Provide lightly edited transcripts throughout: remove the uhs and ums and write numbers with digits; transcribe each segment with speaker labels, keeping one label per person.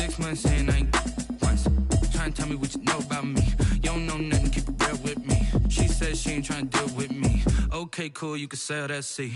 Speaker 1: 6 months in, I ain't once. Trying to tell me what you know about me. You don't know nothing, keep it real with me. She says she ain't trying to deal with me. Okay, cool, you can sell that seat.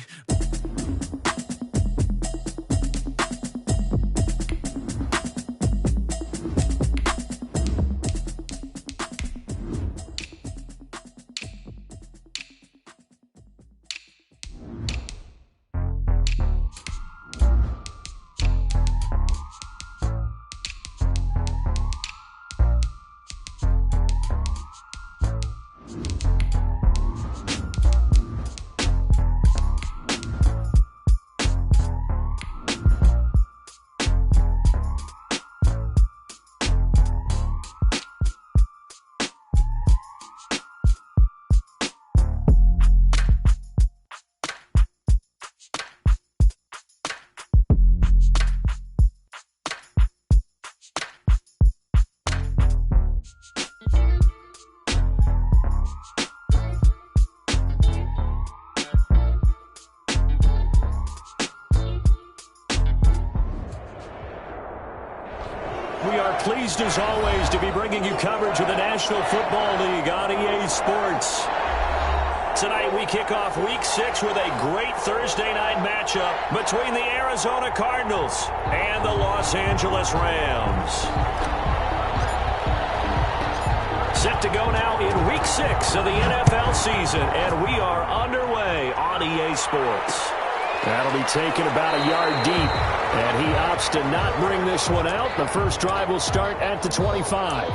Speaker 2: We are pleased, as always, to be bringing you coverage of the National Football League on EA Sports. Tonight, we kick off Week 6 with a great Thursday night matchup between the Arizona Cardinals and the Los Angeles Rams. Set to go now in Week 6 of the NFL season, and we are underway on EA Sports. That'll be taken about a yard deep, and he opts to not bring this one out. The first drive will start at the 25.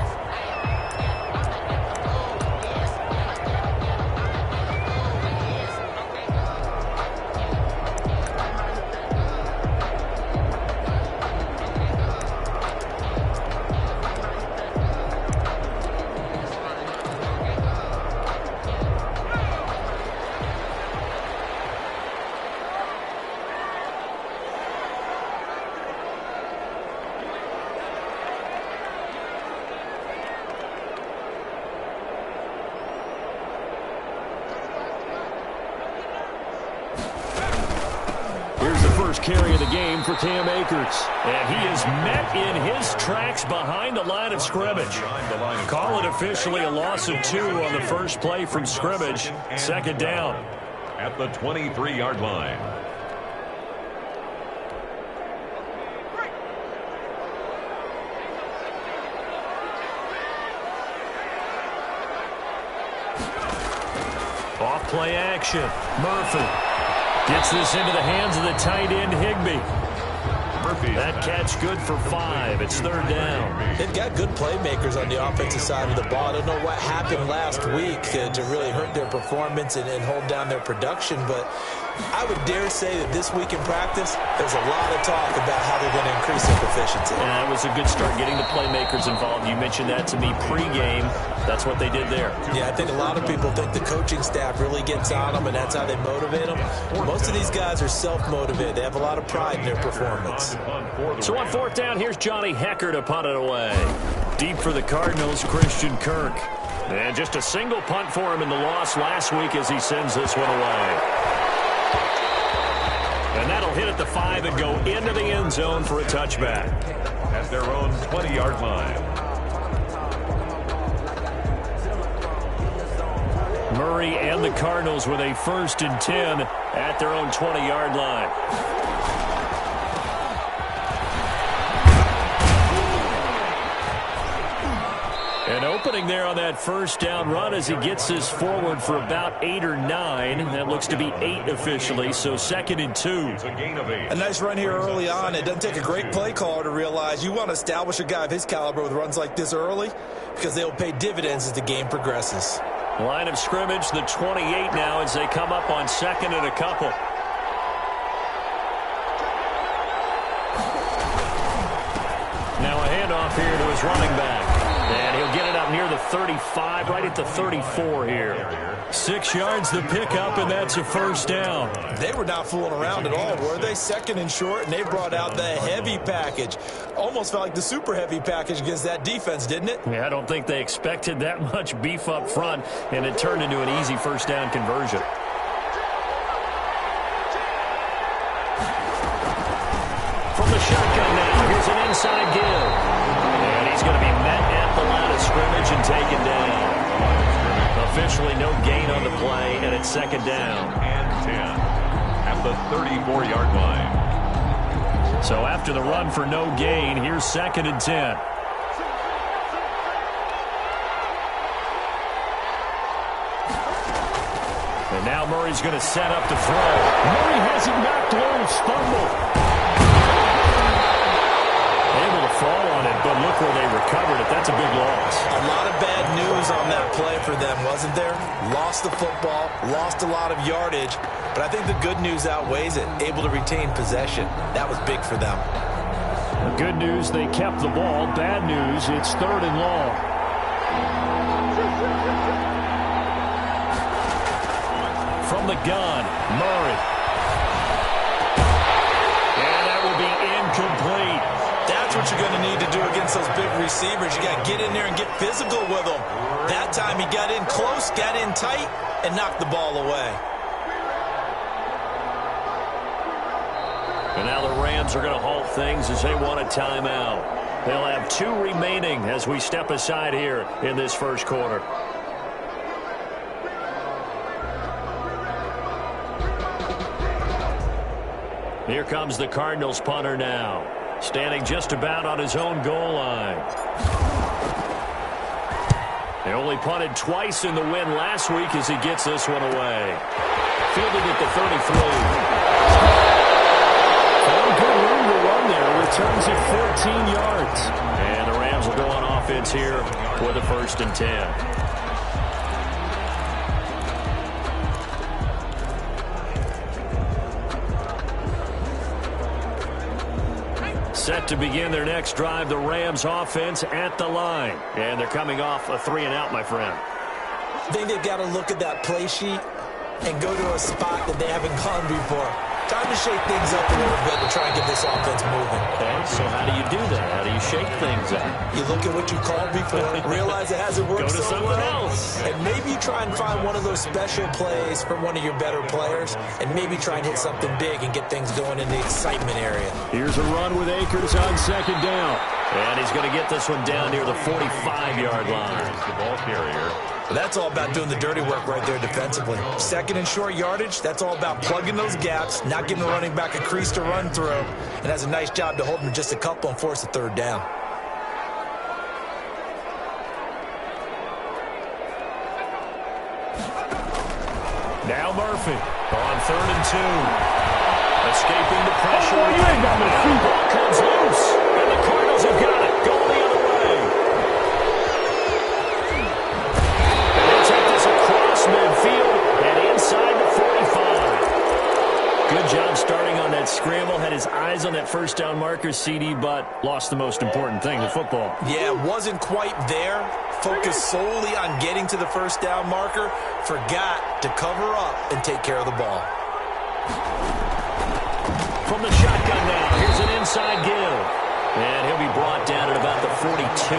Speaker 2: First carry of the game for Cam Akers. And he is met in his tracks behind the line of scrimmage. Call it officially a loss of 2 on the first play from scrimmage. Second down.
Speaker 3: At the 23-yard line.
Speaker 2: Off play action. Murphy gets this into the hands of the tight end, Higbee. That catch good for 5. It's third down.
Speaker 4: They've got good playmakers on the offensive side of the ball. I don't know what happened last week to really hurt their performance and hold down their production, but I would dare say that this week in practice, there's a lot of talk about how they're going to increase their proficiency.
Speaker 2: And that was a good start getting the playmakers involved. You mentioned that to me pregame. That's what they did there.
Speaker 4: Yeah, I think a lot of people think the coaching staff really gets on them, and that's how they motivate them. Most of these guys are self-motivated. They have a lot of pride in their performance.
Speaker 2: So on fourth down, here's Johnny Hecker to punt it away. Deep for the Cardinals, Christian Kirk. And just a single punt for him in the loss last week as he sends this one away. And that'll hit at the 5 and go into the end zone for a touchback.
Speaker 3: At their own 20-yard line.
Speaker 2: Murray and the Cardinals with a 1st and 10 at their own 20-yard line. An opening there on that first down run as he gets this forward for about 8 or 9. That looks to be 8 officially, so 2nd and 2.
Speaker 4: A nice run here early on. It doesn't take a great play caller to realize you want to establish a guy of his caliber with runs like this early because they'll pay dividends as the game progresses.
Speaker 2: Line of scrimmage, the 28 now as they come up on 2nd and a couple. Now a handoff here to his running back. And he'll get it up near the 35, right at the 34 here. 6 yards the pickup, and that's a first down.
Speaker 4: They were not fooling around at all, were they? 2nd and short, and they brought out the heavy package. Almost felt like the super heavy package against that defense, didn't it?
Speaker 2: Yeah, I don't think they expected that much beef up front, and it turned into an easy first down conversion. From the shotgun now, here's an inside give. the line of scrimmage and taken down. Officially no gain on the play, and it's second down.
Speaker 3: And 10 at the 34-yard line.
Speaker 2: So after the run for no gain, here's second and 10. And now Murray's going to set up to throw. Murray has it knocked loose. Fumble. Able to fall on it, but look where they recovered it. That's a big loss.
Speaker 4: A lot of bad news on that play for them, wasn't there? Lost the football, lost a lot of yardage, but I think the good news outweighs it. Able to retain possession. That was big for them.
Speaker 2: The good news, they kept the ball. Bad news, it's third and long. From the gun, Murray. And that will be incomplete.
Speaker 4: That's what you're going to need to do against those big receivers. You got to get in there and get physical with them. That time he got in close, got in tight, and knocked the ball away.
Speaker 2: And now the Rams are going to halt things as they want a timeout. They'll have 2 remaining as we step aside here in this first quarter. Here comes the Cardinals punter now, standing just about on his own goal line. They only punted twice in the win last week as he gets this one away. Fielded at the 33. Good room to run there. Returns it 14 yards. And the Rams will go on offense here for the 1st and 10. Set to begin their next drive, the Rams offense at the line. And they're coming off a 3-and-out, my friend.
Speaker 4: I think they've got to look at that play sheet and go to a spot that they haven't gone before. Time to shake things up a little bit to try and get this offense moving.
Speaker 2: Okay, so how do you do that? How do you shake things up?
Speaker 4: You look at what you called before, realize it hasn't worked so well. Go to
Speaker 2: something else.
Speaker 4: And maybe you try and find one of those special plays from one of your better players, and maybe try and hit something big and get things going in the excitement area.
Speaker 2: Here's a run with Akers on second down. And he's going to get this one down near the 45-yard line.
Speaker 3: The ball carrier.
Speaker 4: But that's all about doing the dirty work right there defensively. Second and short yardage, that's all about plugging those gaps, not giving the running back a crease to run through, and has a nice job to hold him just a couple and force a third down.
Speaker 2: Now Murphy on 3rd and 2. Escaping the pressure. Oh, you ain't got no feet. Ball comes loose, and the Cardinals have got it. Going the other way. They take this across midfield and inside the 45. Good job starting on that scramble. Had his eyes on that first down marker, CD, but lost the most important thing, the football.
Speaker 4: Yeah, wasn't quite there. Focused solely on getting to the first down marker. Forgot to cover up and take care of the ball.
Speaker 2: From the shotgun now, here's an inside give. And he'll be brought down at about the 42.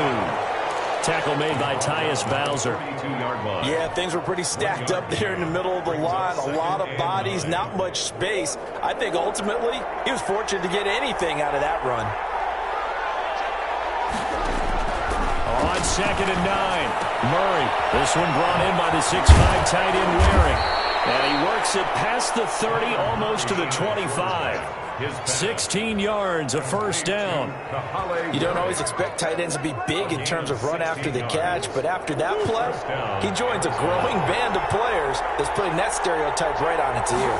Speaker 2: Tackle made by Tyus Bowser.
Speaker 4: Yeah, things were pretty stacked up there in the middle of the line. A lot of bodies, not much space. I think ultimately he was fortunate to get anything out of that run.
Speaker 2: On 2nd and 9, Murray. This one brought in by the 6'5 tight end Waring. And he works it past the 30, almost to the 25. 16 yards, a first down.
Speaker 4: You don't always expect tight ends to be big in terms of run after the catch, but after that play, he joins a growing band of players that's putting that stereotype right on its ear.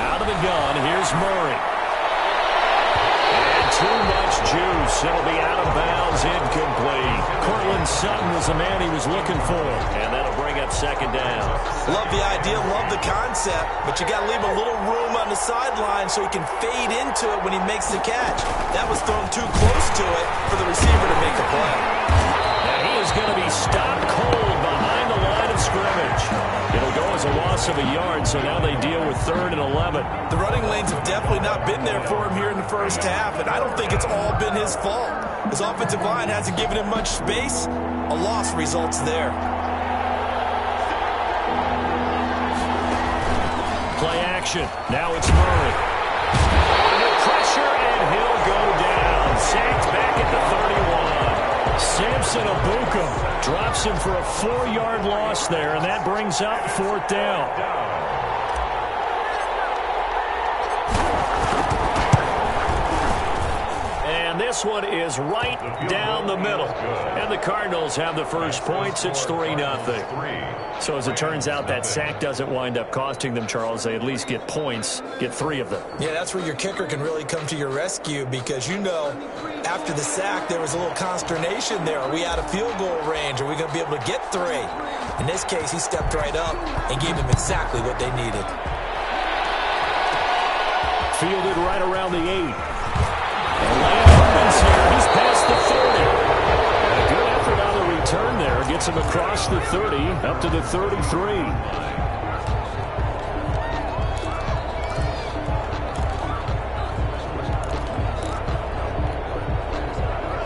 Speaker 2: Out of the gun, here's Murray. And too much juice. It'll be out of bounds, incomplete. Cortland Sutton was the man he was looking for, and that'll bring up second down.
Speaker 4: Love the idea, love the concept, but you got to leave a little room on the sideline so he can fade into it when he makes the catch. That was thrown too close to it for the receiver to make a play.
Speaker 2: Now he is going to be stopped cold behind the line of scrimmage. It'll go as a loss of a yard, so now they deal with 3rd and 11.
Speaker 4: The running lanes have definitely not been there for him here in the first half, and I don't think it's all been his fault. His offensive line hasn't given him much space. A loss results there.
Speaker 2: Play action. Now it's Murray. Under pressure, and he'll go down. Sacked back at the 31. 6 Jackson Abukum drops him for a 4-yard loss there, and that brings up 4th down. And this one is right down the middle. And the Cardinals have the first points. It's 3-0. So as it turns out, that sack doesn't wind up costing them, Charles. They at least get points, get 3 of them.
Speaker 4: Yeah, that's where your kicker can really come to your rescue because, you know, after the sack, there was a little consternation there. Are we out of field goal range? Are we going to be able to get 3? In this case, he stepped right up and gave them exactly what they needed.
Speaker 2: Fielded right around the 8. He's past the 30. And a good effort on the return there. Gets him across the 30, up to the 33.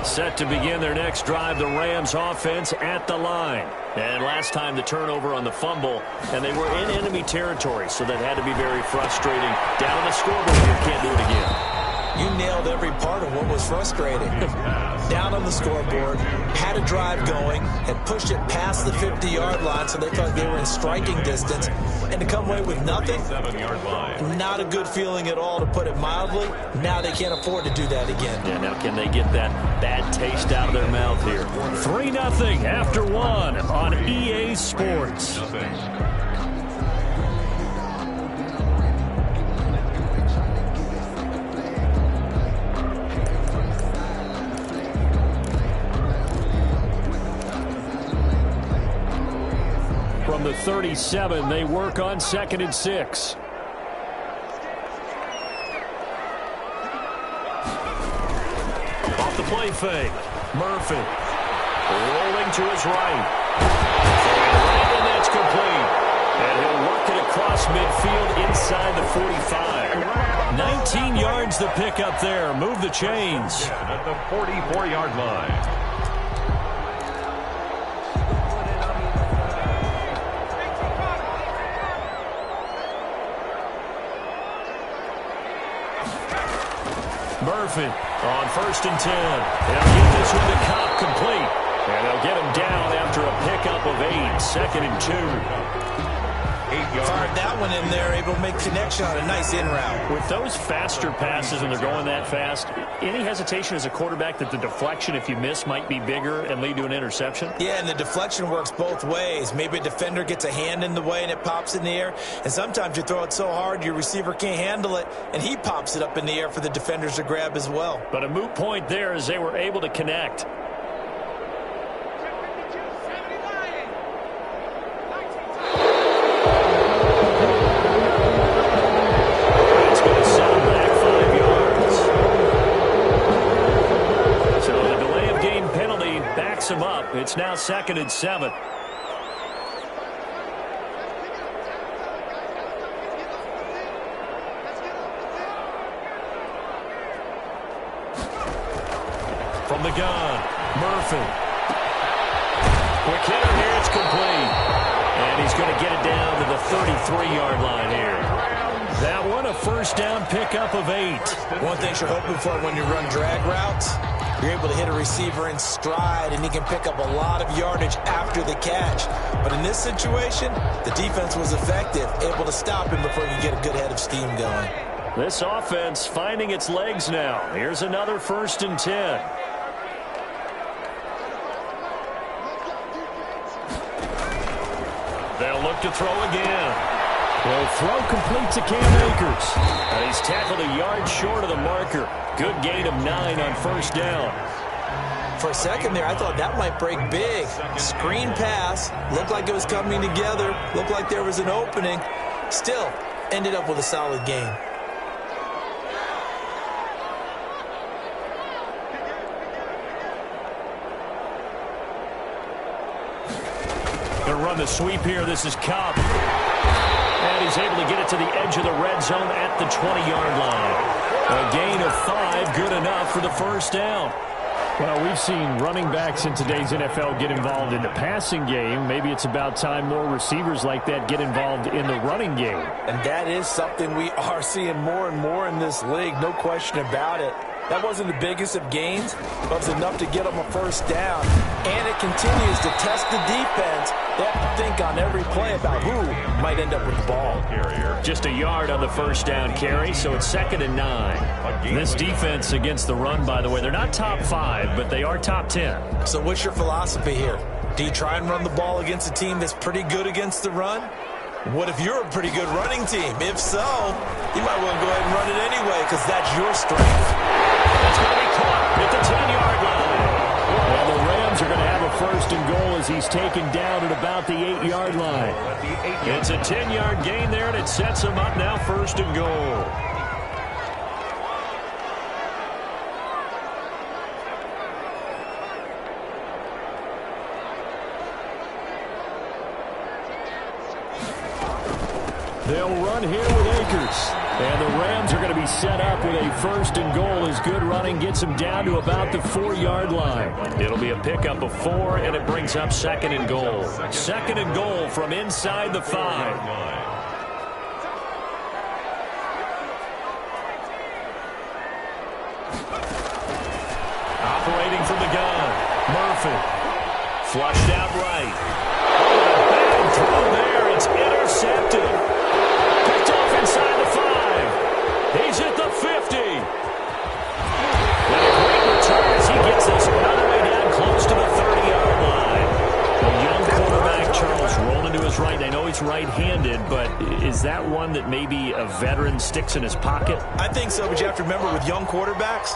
Speaker 2: Set to begin their next drive, the Rams offense at the line. And last time the turnover on the fumble, and they were in enemy territory, so that had to be very frustrating. Down on the scoreboard, you can't do it again.
Speaker 4: You nailed every part of what was frustrating. Down on the scoreboard, had a drive going, had pushed it past the 50-yard line, so they thought they were in striking distance, and to come away with nothing, not a good feeling at all, to put it mildly. Now they can't afford to do that again.
Speaker 2: Yeah, now can they get that bad taste out of their mouth here? 3-0 after 1 on EA Sports. From the 37, they work on 2nd and 6. Off the play fake. Murphy rolling to his right. And that's complete. And he'll work it across midfield inside the 45. 19 yards to pick up there. Move the chains.
Speaker 3: At the 44-yard line.
Speaker 2: Murphy on 1st and 10. They'll get this one to Cobb complete. And they'll get him down after a pickup of 8. 2nd and 2.
Speaker 3: 8 yards.
Speaker 4: Fired that one in there, able to make connection on a nice in route.
Speaker 2: With those faster passes when they're going that fast, any hesitation as a quarterback that the deflection, if you miss, might be bigger and lead to an interception?
Speaker 4: Yeah, and the deflection works both ways. Maybe a defender gets a hand in the way and it pops in the air. And sometimes you throw it so hard your receiver can't handle it, and he pops it up in the air for the defenders to grab as well.
Speaker 2: But a moot point there as they were able to connect. Him up. It's now 2nd and 7. From the gun, Murphy. Quick hitter here, it's complete. And he's going to get it down to the 33-yard line here. That one, a 1st down pickup of 8.
Speaker 4: One thing you're hoping for when you run drag routes, you're able to hit a receiver in stride, and he can pick up a lot of yardage after the catch. But in this situation, the defense was effective, able to stop him before you get a good head of steam going.
Speaker 2: This offense finding its legs now. Here's another 1st and 10. They'll look to throw again. Well, throw complete to Cam Akers. And he's tackled a yard short of the marker. Good gain of 9 on 1st down.
Speaker 4: For a second there, I thought that might break big. Screen pass. Looked like it was coming together. Looked like there was an opening. Still, ended up with a solid gain.
Speaker 2: Gonna run the sweep here. This is Cobb. And he's able to get it to the edge of the red zone at the 20-yard line. A gain of 5, good enough for the 1st down. Well, we've seen running backs in today's NFL get involved in the passing game. Maybe it's about time more receivers like that get involved in the running game.
Speaker 4: And that is something we are seeing more and more in this league, no question about it. That wasn't the biggest of gains, but it was enough to get them a first down. And it continues to test the defense. They have to think on every play about who might end up with the ball.
Speaker 2: Just a yard on the first down carry, so it's 2nd and 9. This defense against the run, by the way, they're not top 5, but they are top 10.
Speaker 4: So what's your philosophy here? Do you try and run the ball against a team that's pretty good against the run? What if you're a pretty good running team? If so, you might want to go ahead and run it anyway because that's your strength.
Speaker 2: It's going to be caught at the 10-yard line. And the Rams are going to have a 1st and goal as he's taken down at about the 8-yard line. It's a 10-yard gain there, and it sets him up now 1st and goal. They'll run here with Akers. And the Rams are going to be set up with a 1st and goal as good running gets them down to about the 4-yard line. It'll be a pickup of 4, and it brings up 2nd and goal. 2nd and goal from inside the 5. Operating from the gun, Murphy. Flushed out right. Oh, a bad throw there. It's intercepted. Picked off inside the 5. He's at the 50. And a great return as he gets this all the way down close to the 30-yard line. The young quarterback, Charles, rolling to his right. I know he's right-handed, but is that one that maybe a veteran sticks in his pocket?
Speaker 4: I think so, but you have to remember with young quarterbacks,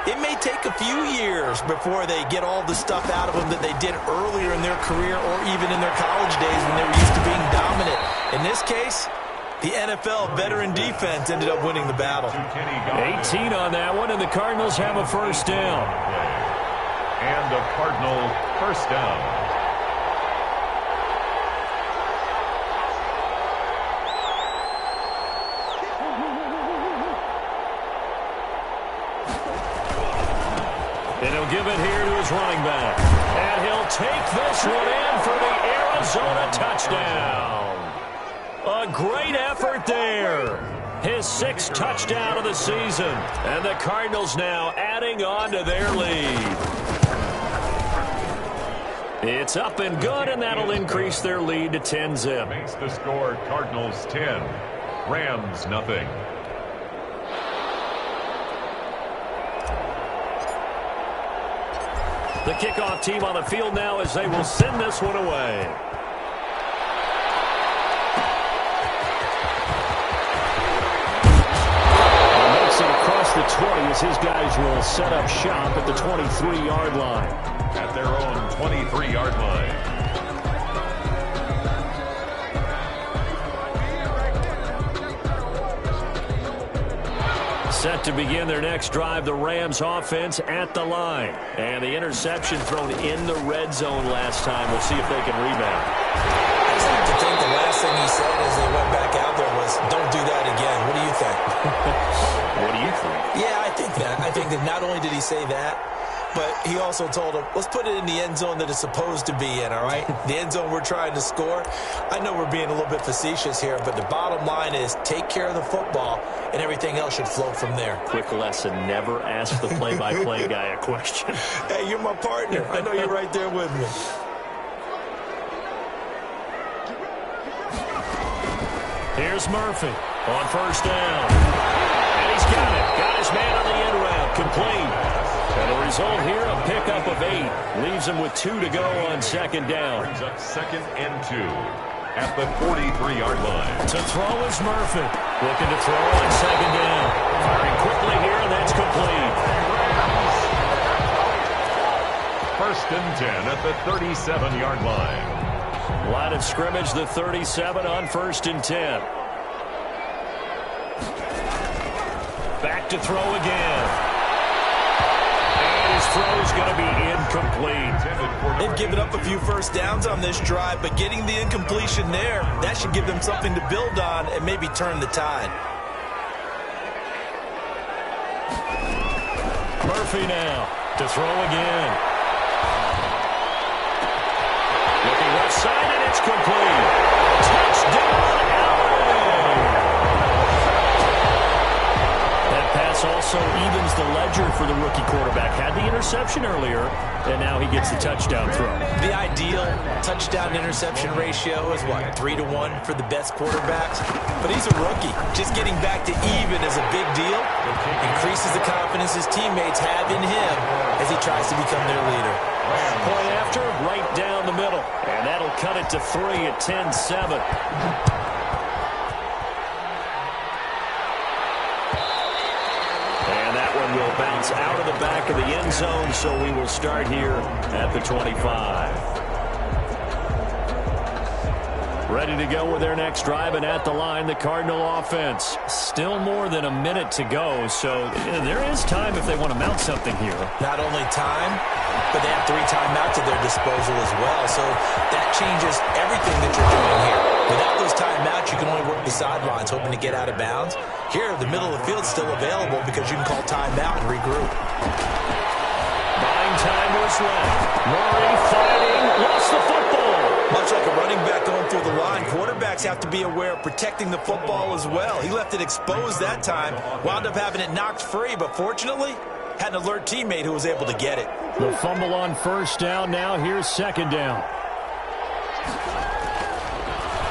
Speaker 4: it may take a few years before they get all the stuff out of them that they did earlier in their career or even in their college days when they were used to being dominant. In this case, the NFL veteran defense ended up winning the battle.
Speaker 2: 18 on that one, and the Cardinals have a 1st down.
Speaker 3: And a Cardinal 1st down.
Speaker 2: And he'll give it here to his running back. And he'll take this one in for the Arizona touchdown. A great effort there. His 6th touchdown of the season. And the Cardinals now adding on to their lead. It's up and good, and that'll increase their lead to 10-zip.
Speaker 3: Makes the score Cardinals 10, Rams nothing.
Speaker 2: The kickoff team on the field now as they will send this one away. And makes it across the 20 as his guys will set up shop at the 23-yard line.
Speaker 3: At their own 23-yard line.
Speaker 2: Set to begin their next drive, the Rams offense at the line. And the interception thrown in the red zone last time. We'll see if they can rebound.
Speaker 4: I just have to think the last thing he said as they went back out there was, don't do that again. What do you think?
Speaker 2: What do you think?
Speaker 4: Yeah, I think that. I think that not only did he say that, but he also told him, let's put it in the end zone that it's supposed to be in, all right? The end zone we're trying to score. I know we're being a little bit facetious here, but the bottom line is take care of the football, and everything else should flow from there.
Speaker 2: Quick lesson, never ask the play-by-play guy a question.
Speaker 4: Hey, you're my partner. I know you're right there with me.
Speaker 2: Here's Murphy on 1st down. And he's got it. Got his man on the end route. Complete. And the result here, a pickup of 8. Leaves him with 2 to go on 2nd down.
Speaker 3: Brings up 2nd and 2 at the 43-yard line.
Speaker 2: To throw is Murphy. Looking to throw on 2nd down. Firing quickly here, and that's complete.
Speaker 3: 1st and 10 at the 37-yard line.
Speaker 2: Line of scrimmage, the 37 on 1st and 10. Back to throw again. His throw is going to be incomplete.
Speaker 4: They've given up a few first downs on this drive, but getting the incompletion there, that should give them something to build on and maybe turn the tide.
Speaker 2: Murphy now to throw again. Looking left side, and it's complete. Touchdown, Allen! That pass also also evens the ledger for the rookie quarterback. Had the interception earlier, and now he gets the touchdown throw.
Speaker 4: The ideal touchdown-interception ratio is, what, 3-to-1 for the best quarterbacks? But he's a rookie. Just getting back to even is a big deal. Increases the confidence his teammates have in him as he tries to become their leader.
Speaker 2: Point after, right down the middle. And that'll cut it to 3 at 10-7. Will bounce out of the back of the end zone, so we will start here at the 25. Ready to go with their next drive, and at the line, the Cardinal offense. Still more than a minute to go, so there is time if they want to mount something here.
Speaker 4: Not only time, but they have 3 timeouts at their disposal as well, so that changes everything that you're doing here. Without those timeouts, you can only work the sidelines, hoping to get out of bounds. Here, the middle of the field is still available because you can call timeout and regroup.
Speaker 2: Buying time was left. Murray fighting, lost the football.
Speaker 4: Much like a running back going through the line, quarterbacks have to be aware of protecting the football as well. He left it exposed that time, wound up having it knocked free, but fortunately, had an alert teammate who was able to get it.
Speaker 2: The fumble on first down. Now here's second down.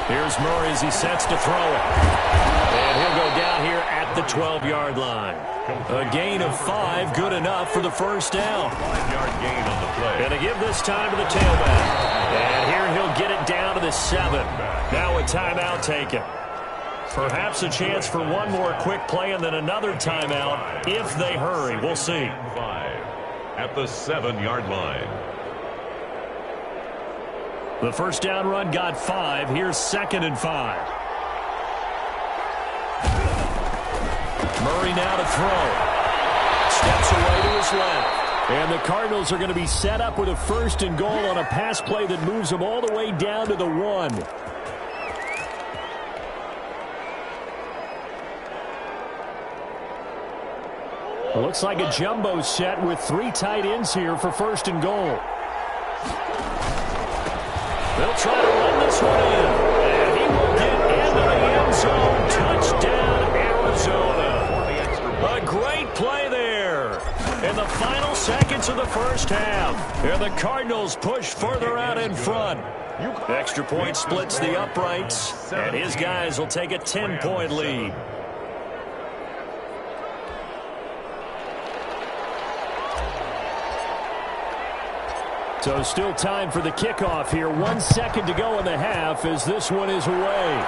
Speaker 2: Here's Murray as he sets to throw it. And he'll go down here at the 12-yard line. A gain of 5, good enough for the first down.
Speaker 3: 5-yard gain on the play.
Speaker 2: Going to give this time to the tailback. And here he'll get it down to the 7. Now a timeout taken. Perhaps a chance for one more quick play and then another timeout if they hurry. We'll see.
Speaker 3: 5 at the 7-yard line.
Speaker 2: The first down run got 5. Here's 2nd and 5. Murray now to throw. Steps away to his left. And the Cardinals are going to be set up with a 1st and goal on a pass play that moves them all the way down to the 1. Looks like a jumbo set with 3 tight ends here for 1st and goal. They'll try to run this one in. And he will get into the end zone. Touchdown, Arizona. A great play there in the final seconds of the first half. And the Cardinals push further out in front. Extra point splits the uprights. And his guys will take a 10-point lead. So still time for the kickoff here. 1 second to go in the half as this one is away.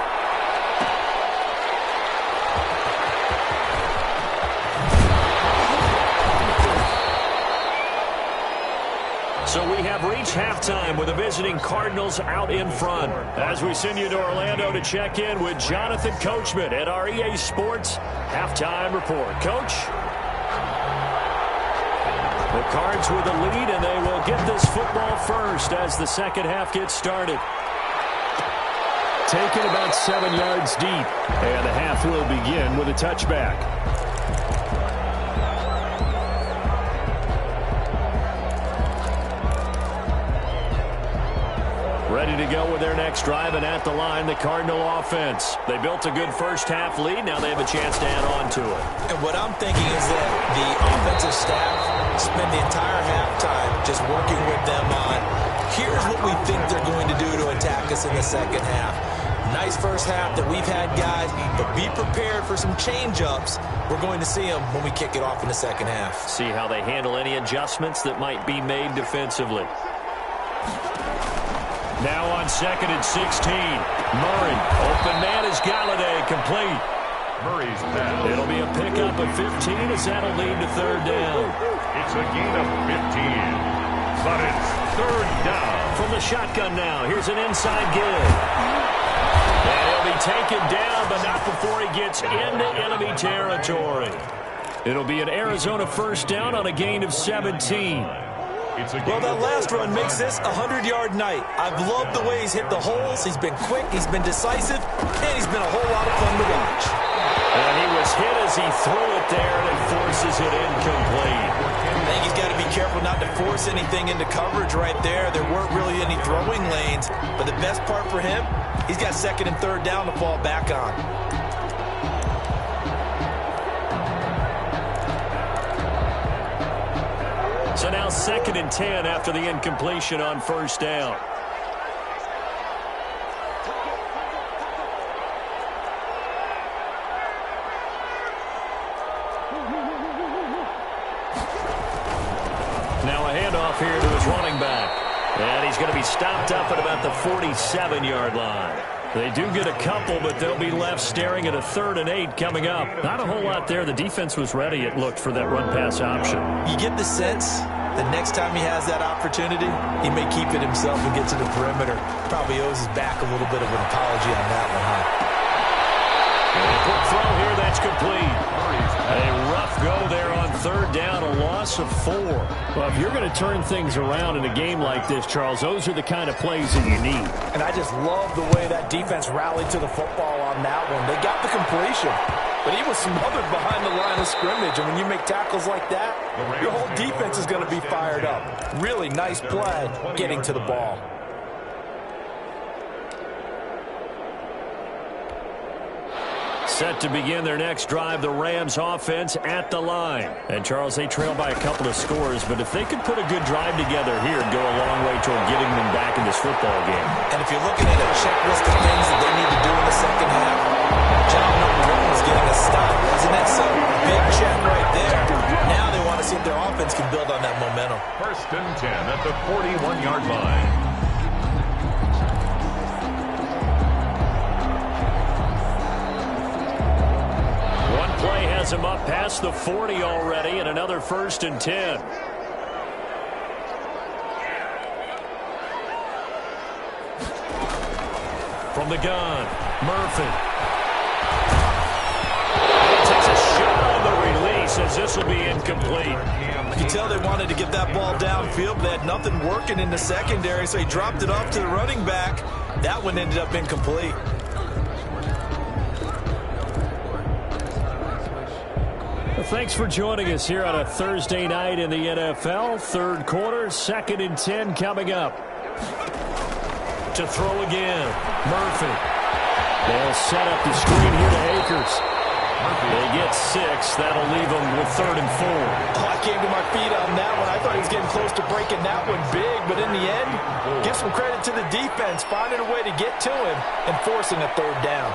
Speaker 2: So we have reached halftime with the visiting Cardinals out in front. As we send you to Orlando to check in with Jonathan Coachman at our EA Sports Halftime Report. Coach? The Cards with the lead, and they will get this football first as the second half gets started. Taken about 7 yards deep, and the half will begin with a touchback. Ready to go with their next drive, and at the line, the Cardinal offense. They built a good first half lead. Now they have a chance to add on to it.
Speaker 4: And what I'm thinking is that the offensive staff spend the entire halftime just working with them on, here's what we think they're going to do to attack us in the second half. Nice first half that we've had, guys, but be prepared for some change-ups. We're going to see them when we kick it off in the second half.
Speaker 2: See how they handle any adjustments that might be made defensively. Now on 2nd and 16. Murray. Open man is Galladay. Complete.
Speaker 3: Murray's pass.
Speaker 2: It'll be a pickup of 15 as that'll lead to 3rd down.
Speaker 3: It's a gain of 15. But it's 3rd down.
Speaker 2: From the shotgun now. Here's an inside give. And he'll be taken down, but not before he gets into enemy territory. It'll be an Arizona 1st down on a gain of 17.
Speaker 4: Well, that last run makes this a 100-yard night. I've loved the way he's hit the holes. He's been quick, he's been decisive, and he's been a whole lot of fun to watch.
Speaker 2: And he was hit as he threw it there, and it forces it incomplete.
Speaker 4: I think he's got to be careful not to force anything into coverage right there. There weren't really any throwing lanes, but the best part for him, he's got 2nd and 3rd down to fall back on.
Speaker 2: now 2nd and 10 after the incompletion on first down. Now a handoff here to his running back. And he's going to be stopped up at about the 47-yard line. They do get a couple, but they'll be left staring at a 3rd and 8 coming up. Not a whole lot there. The defense was ready, it looked, for that run-pass option.
Speaker 4: You get the sense that next time he has that opportunity, he may keep it himself and get to the perimeter. Probably owes his back a little bit of an apology on that one, huh?
Speaker 2: And a quick throw here, that's complete. A rough go there on 3rd down, a loss of 4. Well, if you're going to turn things around in a game like this, Charles, those are the kind of plays that you need.
Speaker 5: And I just love the way that defense rallied to the football on that one. They got the completion, but he was smothered behind the line of scrimmage. And when you make tackles like that, your whole defense is going to be fired up. Really nice play getting to the ball.
Speaker 2: Set to begin their next drive, the Rams offense at the line. And, Charles, they trail by a couple of scores, but if they could put a good drive together here, it'd go a long way toward getting them back in this football game.
Speaker 4: And if you're looking at a checklist of things that they need to do in the second half, job number 1 was getting a stop, wasn't it? So, big check right there. Now they want to see if their offense can build on that momentum.
Speaker 3: 1st and 10 at the 41-yard line.
Speaker 2: Play has him up past the 40 already, and another 1st and 10. From the gun, Murphy. He takes a shot on the release as this will be incomplete.
Speaker 4: You can tell they wanted to get that ball downfield, but they had nothing working in the secondary, so he dropped it off to the running back. That one ended up incomplete.
Speaker 2: Thanks for joining us here on a Thursday night in the NFL. 3rd quarter, 2nd and 10 coming up. To throw again, Murphy. They'll set up the screen here to Akers. They get 6. That'll leave them with 3rd and 4.
Speaker 5: Oh, I came to my feet on that one. I thought he was getting close to breaking that one big, but in the end, give some credit to the defense, finding a way to get to him and forcing a 3rd down.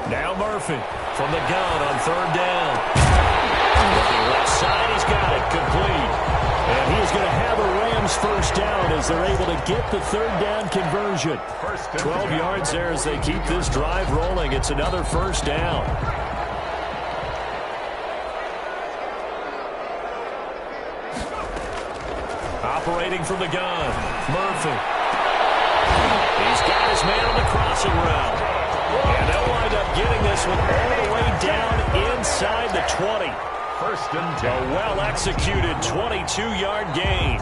Speaker 2: Now Murphy from the gun on 3rd down. Looking left side, he's got it complete. And he's going to have a Rams 1st down as they're able to get the 3rd down conversion. 12 yards there as they keep this drive rolling. It's another 1st down. Operating from the gun, Murphy. He's got his man on the crossing route. And they'll wind up getting this one all the way down inside the 20.
Speaker 3: 1st and 10.
Speaker 2: A well-executed 22-yard gain.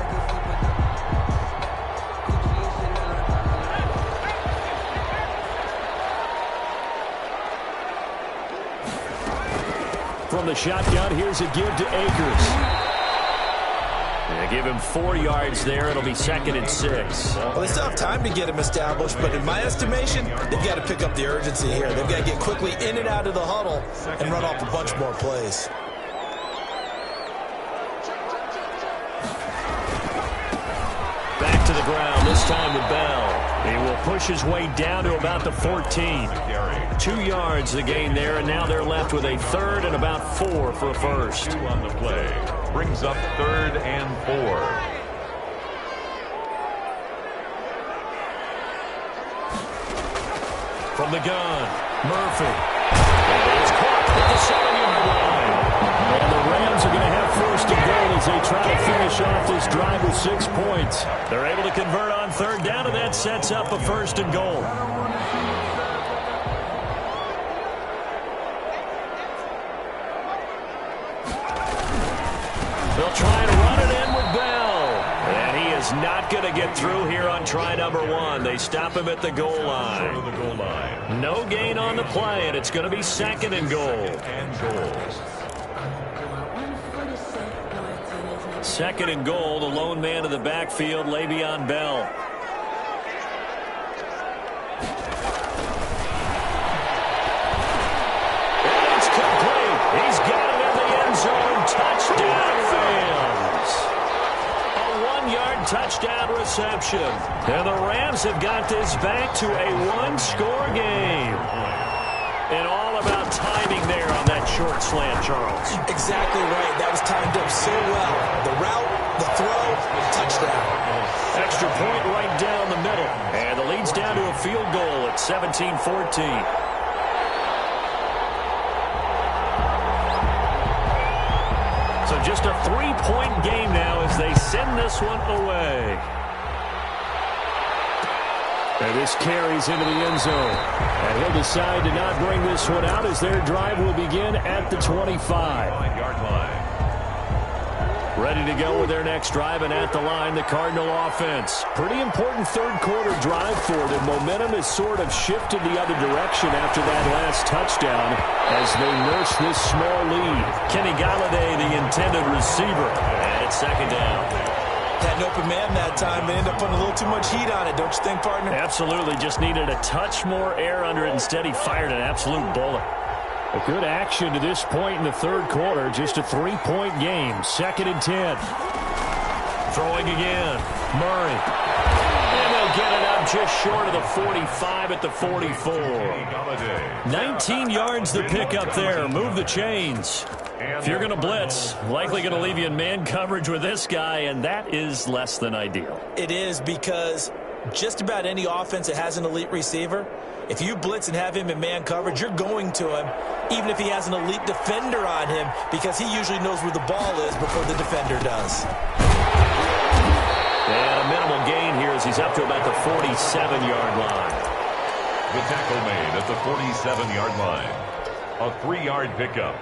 Speaker 2: From the shotgun, here's a give to Akers. They give him 4 yards there. It'll be 2nd and 6.
Speaker 4: Well, they still have time to get him established, but in my estimation, they've got to pick up the urgency here. They've got to get quickly in and out of the huddle and run off a bunch more plays.
Speaker 2: Back to the ground, this time with Bell. He will push his way down to about the 14. 2 yards the gain there, and now they're left with a 3rd and about 4 for a 1st.
Speaker 3: 2 on the play. Brings up 3rd and 4.
Speaker 2: From the gun, Murphy. It's caught at the 7-yard line. And the Rams are going to have 1st and goal as they try to finish off this drive with 6 points. They're able to convert on 3rd down, and that sets up a 1st and goal. They'll try and run it in with Bell. And he is not going to get through here on try number 1. They stop him at the goal line. No gain on the play, and it's going to be 2nd and goal. 2nd and goal, the lone man in the backfield, Le'Veon Bell. touchdown reception. And the Rams have got this back to a one-score game. And all about timing there on that short slant, Charles.
Speaker 4: Exactly right. That was timed up so well. The route, the throw, touchdown.
Speaker 2: Extra point right down the middle. And the lead's down to a field goal at 17-14. So just a three-point game now as they send this one away. And this carries into the end zone. And he'll decide to not bring this one out as their drive will begin at the 25-yard line. Ready to go with their next drive, and at the line, the Cardinal offense. Pretty important third-quarter drive for them. Momentum has sort of shifted the other direction after that last touchdown as they nurse this small lead. Kenny Galladay, the intended receiver, and it's second down.
Speaker 4: Had an open man that time. They ended up putting a little too much heat on it, don't you think, partner?
Speaker 2: Absolutely. Just needed a touch more air under it. Instead, he fired an absolute bullet. A good action to this point in the third quarter. Just a three-point game. 2nd and 10. Throwing again. Murray. And they'll get it up just short of the 45 at the 44. 19 yards to pick up there. Move the chains. If you're going to blitz, likely going to leave you in man coverage with this guy, and that is less than ideal.
Speaker 4: It is, because just about any offense that has an elite receiver, if you blitz and have him in man coverage, you're going to him, even if he has an elite defender on him, because he usually knows where the ball is before the defender does.
Speaker 2: And a minimal gain here as he's up to about the 47-yard line.
Speaker 3: The tackle made at the 47-yard line. A 3-yard pickup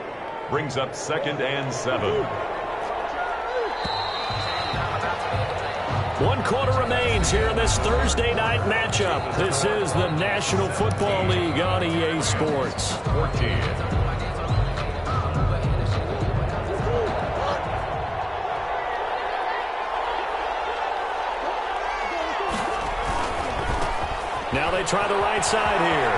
Speaker 3: brings up 2nd and 7.
Speaker 2: 1 quarter remains here in this Thursday night matchup. This is the National Football League on EA Sports.
Speaker 3: 14.
Speaker 2: Now they try the right side here.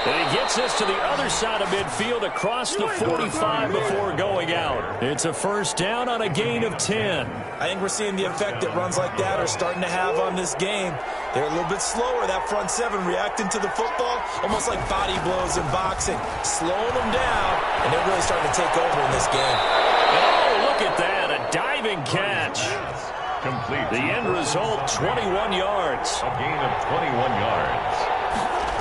Speaker 2: And he gets this to the other side of midfield across the 45 before going out. It's a first down on a gain of 10.
Speaker 4: I think we're seeing the effect that runs like that are starting to have on this game. They're a little bit slower, that front seven, reacting to the football, almost like body blows in boxing, slowing them down, and they're really starting to take over in this game.
Speaker 2: Oh, look at that, a diving catch.
Speaker 3: Complete.
Speaker 2: The end result, 21 yards.
Speaker 3: A gain of 21 yards.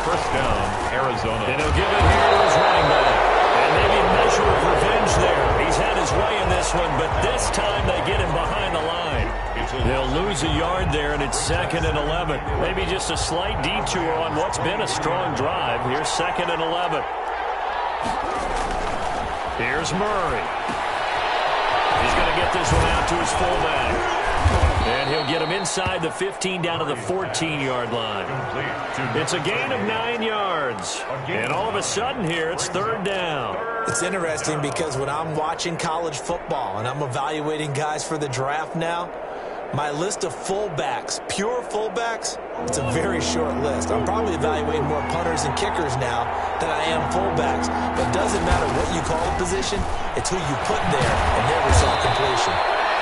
Speaker 3: First down, Arizona.
Speaker 2: And he'll give it here to his running back. And maybe a measure of revenge there. He's had his way in this one, but this time they get him behind the line. They'll lose a yard there, and it's 2nd and 11. Maybe just a slight detour on what's been a strong drive. Here's 2nd and 11. Here's Murray. He's going to get this one out to his fullback. And he'll get him inside the 15 down to the 14-yard line. It's a gain of 9 yards. And all of a sudden here, it's 3rd down.
Speaker 4: It's interesting because when I'm watching college football and I'm evaluating guys for the draft now, my list of fullbacks, pure fullbacks, it's a very short list. I'm probably evaluating more punters and kickers now than I am fullbacks. But it doesn't matter what you call a position, it's who you put there, and there we saw completion.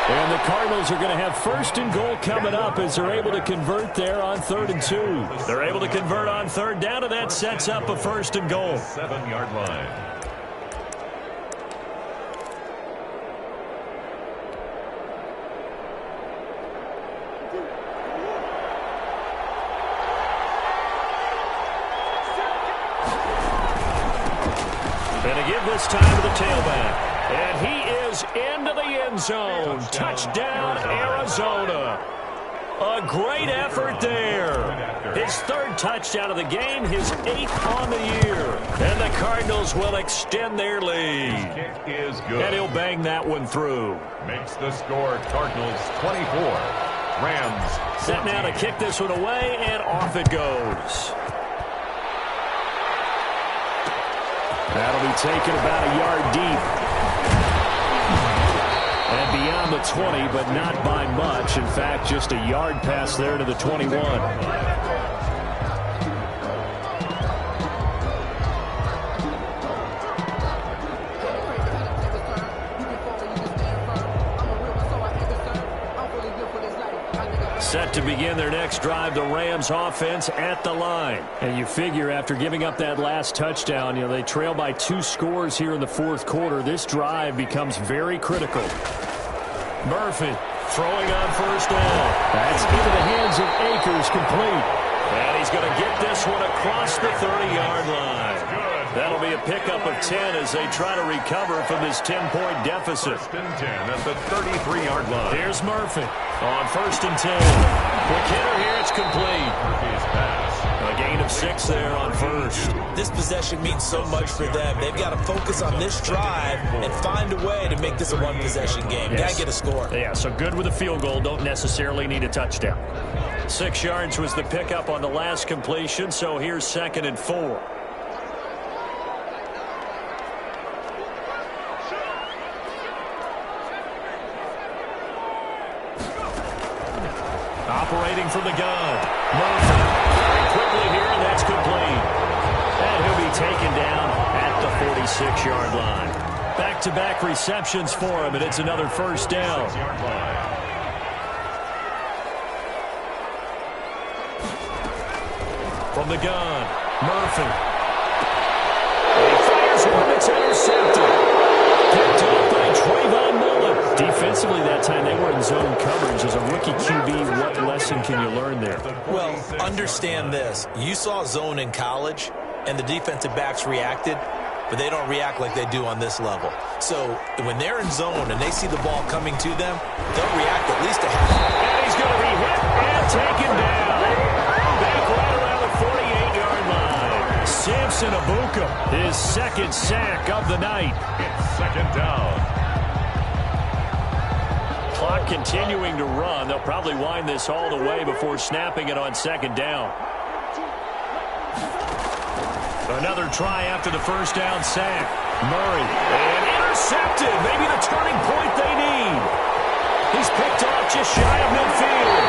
Speaker 2: And the Cardinals are going to have 1st and goal coming up as they're able to convert there on 3rd and 2. They're able to convert on 3rd down, and that sets up a 1st and goal.
Speaker 3: 7-yard line.
Speaker 2: And to give this time to the tailback. And he is into the end zone. Touchdown, Arizona. A great effort there. His 3rd touchdown of the game, his 8th on the year. And the Cardinals will extend their lead.
Speaker 3: Kick is good.
Speaker 2: And he'll bang that one through.
Speaker 3: Makes the score Cardinals 24. Rams
Speaker 2: Set now to kick this one away, and off it goes. That'll be taken about a yard deep. And beyond the 20, but not by much. In fact, just a yard pass there to the 21. Set to begin their next drive, the Rams offense at the line. And you figure after giving up that last touchdown, they trail by 2 scores here in the fourth quarter. This drive becomes very critical. Murphy throwing on first down. That's into the hands of Akers, complete. And he's going to get this one across the 30-yard line. That'll be a pickup of 10 as they try to recover from this 10-point deficit.
Speaker 3: First and 10 at the 33-yard line.
Speaker 2: Here's Murphy on first and 10. McKinnon here, it's complete.
Speaker 3: Murphy's pass.
Speaker 2: A gain of 6 there on first.
Speaker 4: This possession means so much for them. They've got to focus on this drive and find a way to make this a one-possession game.
Speaker 2: Yes.
Speaker 4: Got to get a score.
Speaker 2: Yeah, so good with a field goal. Don't necessarily need a touchdown. 6 yards was the pickup on the last completion, so here's 2nd and 4. Operating from the gun. Murphy. Very quickly here, and that's complete. And he'll be taken down at the 46-yard line. Back-to-back receptions for him, and it's another first down.
Speaker 3: 6-yard line.
Speaker 2: From the gun, Murphy. He fires one that's intercepted. Picked up by Trayvon Mullen. Defensively that time, they were in zone coverage. As a rookie QB, what lesson can you learn there?
Speaker 4: Well, understand this. You saw zone in college, and the defensive backs reacted, but they don't react like they do on this level. So when they're in zone and they see the ball coming to them, they'll react at least a half.
Speaker 2: And he's going to be hit and taken down. Back right around the 48-yard line. Samson Abuka, his 2nd sack of the night.
Speaker 3: It's 2nd down.
Speaker 2: Clock continuing to run. They'll probably wind this all the way before snapping it on 2nd down. Another try after the first down sack. Murray. And intercepted. Maybe the turning point they need. He's picked off just shy of midfield.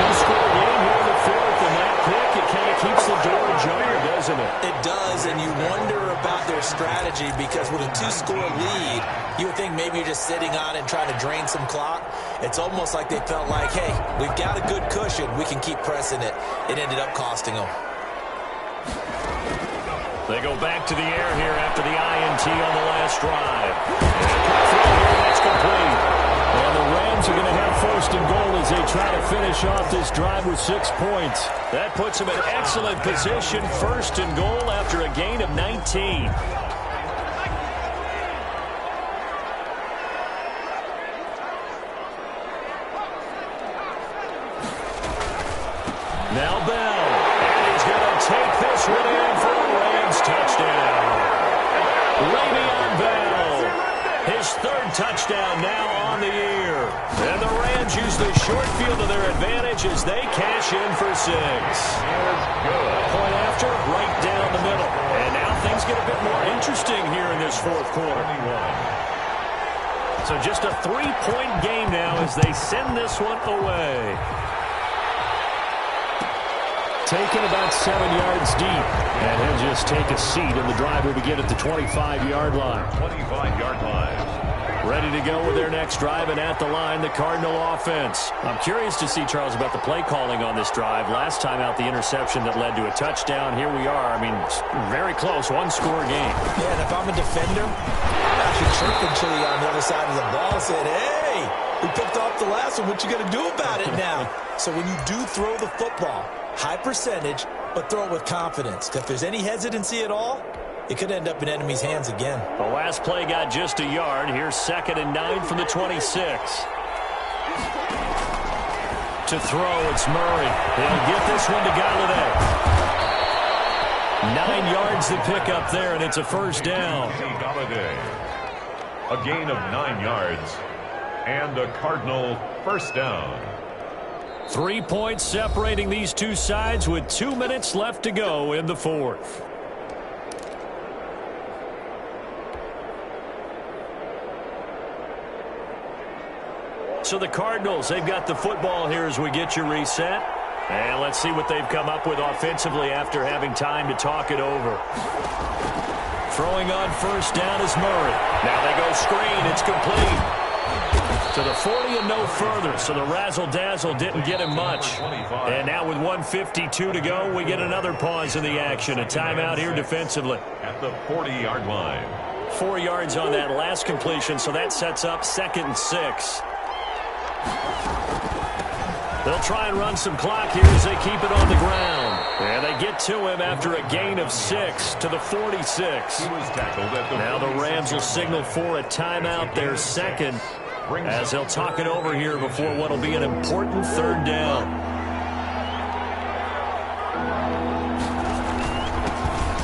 Speaker 2: 2-score game here in the 4th, and that pick, it kind of keeps the door ajar, doesn't it?
Speaker 4: It does, and you wonder about their strategy because with a 2-score lead, you would think maybe you're just sitting on it and trying to drain some clock. It's almost like they felt like, hey, we've got a good cushion. We can keep pressing it. It ended up costing them.
Speaker 2: They go back to the air here after the INT on the last drive. And that's complete. And the Rams are going to have 1st and goal as they try to finish off this drive with 6 points. That puts them in excellent position. 1st and goal after a gain of 19. Now Bell. And he's going to take this one in for a Rams touchdown. Le'Veon Bell. His 3rd touchdown now on the year. And the Rams use the short field to their advantage as they cash in for 6. Point after, right down the middle. And now things get a bit more interesting here in this 4th quarter. So just a 3-point game now as they send this one away. Taken about 7 yards deep. And he'll just take a seat, and the drive will begin at the 25-yard line.
Speaker 3: 25-yard line.
Speaker 2: Ready to go with their next drive, and at the line, the Cardinal offense. I'm curious to see, Charles, about the play calling on this drive. Last time out, the interception that led to a touchdown. Here we are. I mean, very close, 1-score game.
Speaker 4: Yeah, and if I'm a defender, I'm actually chirping Chili on the other side of the ball saying, hey, we picked off the last one. What you going to do about it now? So when you do throw the football, high percentage, but throw it with confidence. If there's any hesitancy at all, it could end up in enemy's hands again.
Speaker 2: The last play got just a yard. Here's 2nd and 9 from the 26. To throw, it's Murray. He'll get this one to Galladay. 9 yards to pick up there, and it's a 1st down.
Speaker 3: Galladay. A gain of 9 yards. And a Cardinal 1st down.
Speaker 2: 3 points separating these two sides with 2 minutes left to go in the 4th. So the Cardinals, they've got the football here as we get you reset. And let's see what they've come up with offensively after having time to talk it over. Throwing on 1st down is Murray. Now they go screen. It's complete. To the 40 and no further, so the razzle-dazzle didn't get him much. And now with 1:52 to go, we get another pause in the action. A timeout here defensively.
Speaker 3: At the 40-yard line.
Speaker 2: 4 yards on that last completion, so that sets up 2nd and 6. They'll try and run some clock here as they keep it on the ground. And they get to him after a gain of 6 to the 46.
Speaker 3: He was tackled at the
Speaker 2: Now the Rams will signal for a timeout, their second, as they'll talk it over here before what will be an important 3rd down.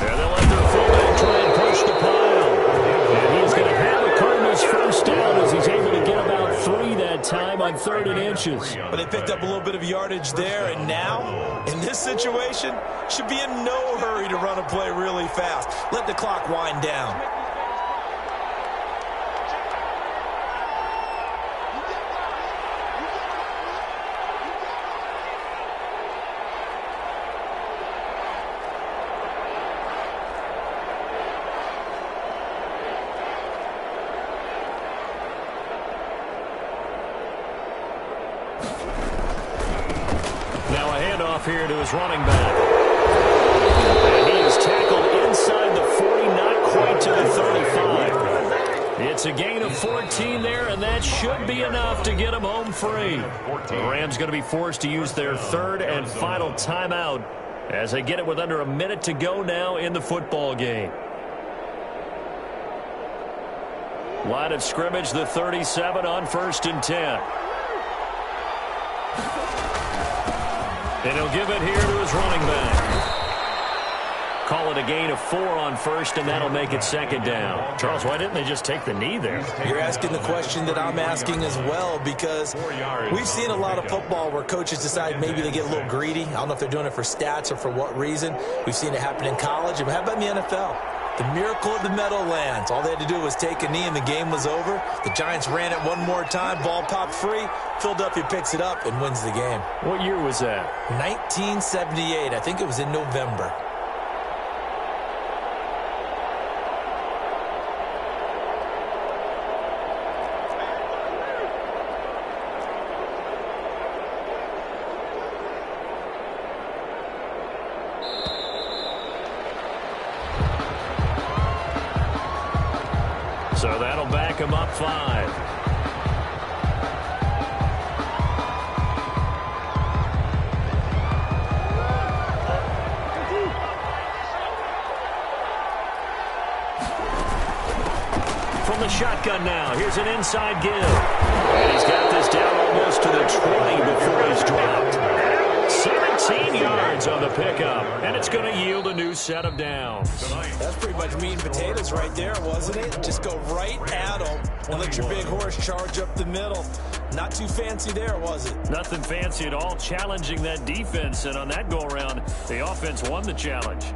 Speaker 2: And they'll let their fullback try and push the pile. And he's going to have a Cardinals 1st down as he's able to get about 3 that time on 3rd and inches.
Speaker 4: But they picked up a little bit of yardage there, and now, in this situation, should be in no hurry to run a play really fast. Let the clock wind down.
Speaker 2: Here to his running back. And he is tackled inside the 40, not quite to the 35. It's a gain of 14 there, and that should be enough to get him home free. The Rams going to be forced to use their 3rd and final timeout as they get it with under a minute to go now in the football game. Line of scrimmage, the 37 on 1st and 10. And he'll give it here to his running back. Call it a gain of 4 on 1st, and that'll make it 2nd down. Charles, why didn't they just take the knee there?
Speaker 4: You're asking the question that I'm asking as well, because we've seen a lot of football where coaches decide maybe they get a little greedy. I don't know if they're doing it for stats or for what reason. We've seen it happen in college. But how about in the NFL? The miracle of the Meadowlands. All they had to do was take a knee and the game was over. The Giants ran it one more time. Ball popped free. Philadelphia picks it up and wins the game.
Speaker 2: What year was that?
Speaker 4: 1978. I think it was in November.
Speaker 2: So that'll back him up 5. From the shotgun now, here's an inside give. And he's got this down almost to the 20 before he's dropped. 17 yards on the pickup, and it's going to yield a new set of downs.
Speaker 4: That's pretty much meat and potatoes right there, wasn't it? Just go right at them and let your big horse charge up the middle. Not too fancy there, was it?
Speaker 2: Nothing fancy at all, challenging that defense, and on that go-around, the offense won the challenge.